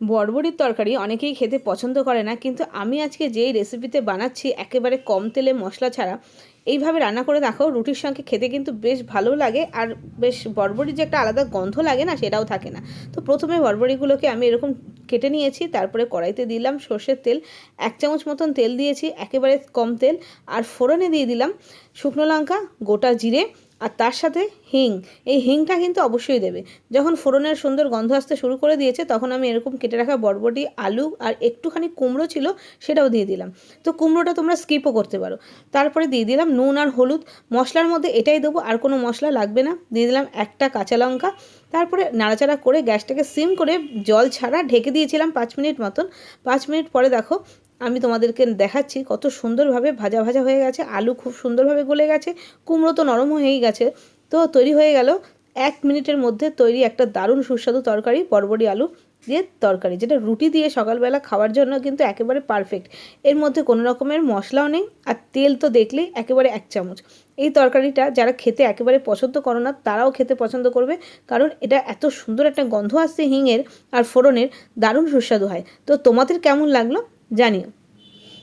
বরবটির তরকারি অনেকেই খেতে পছন্দ করে না, কিন্তু আমি আজকে যেই রেসিপিতে বানাচ্ছি একেবারে কম তেলে মশলা ছাড়া, এইভাবে রান্না করে দেখো, রুটির সঙ্গে খেতে কিন্তু বেশ ভালো লাগে। আর বেশ বরবটির যে একটা আলাদা গন্ধ লাগে না, সেটাও থাকে না। তো প্রথমে বরবটিগুলোকে আমি এরকম কেটে নিয়েছি, তারপরে কড়াইতে দিলাম সর্ষের তেল, 1 চামচ মতন তেল দিয়েছি, একেবারে কম তেল। আর ফোড়নে দিয়ে দিলাম শুকনো লঙ্কা, গোটা জিরে, আর তার সাথে হিং। এই হিংটা কিন্তু অবশ্যই দেবে। যখন ফোড়নের সুন্দর গন্ধ আসতে শুরু করে দিয়েছে, তখন আমি এরকম কেটে রাখা বরবটি, আলু আর একটুখানি কুমড়ো ছিল, সেটাও দিয়ে দিলাম। তো কুমড়োটা তোমরা স্কিপও করতে পারো। তারপরে দিয়ে দিলাম নুন আর হলুদ। মশলার মধ্যে এটাই দেবো, আর কোনো মশলা লাগবে না। দিয়ে দিলাম একটা কাঁচা লঙ্কা। তারপরে নাড়াচাড়া করে গ্যাসটাকে সিম করে জল ছাড়া ঢেকে দিয়েছিলাম 5 মিনিট মতন। 5 মিনিট পরে দেখো, আমি তোমাদেরকে দেখাচ্ছি কত সুন্দরভাবে ভাজা ভাজা হয়ে গেছে, আলু খুব সুন্দরভাবে গলে গেছে, কুমড়ো তো নরম হয়েই গেছে। তো তৈরি হয়ে গেল 1 মিনিটের মধ্যে তৈরি একটা দারুণ সুস্বাদু তরকারি, বরবটি আলু দিয়ে তরকারি, যেটা রুটি দিয়ে সকালবেলা খাওয়ার জন্য কিন্তু একেবারে পারফেক্ট। এর মধ্যে কোনো রকমের মশলাও নেই, আর তেল তো দেখলেই একেবারে 1 চামচ। এই তরকারিটা যারা খেতে একেবারে পছন্দ করো না, তারাও খেতে পছন্দ করবে, কারণ এটা এত সুন্দর একটা গন্ধ আসছে হিঙের আর ফোড়নের, দারুণ সুস্বাদু হয়। তো তোমাদের কেমন লাগলো জানিও।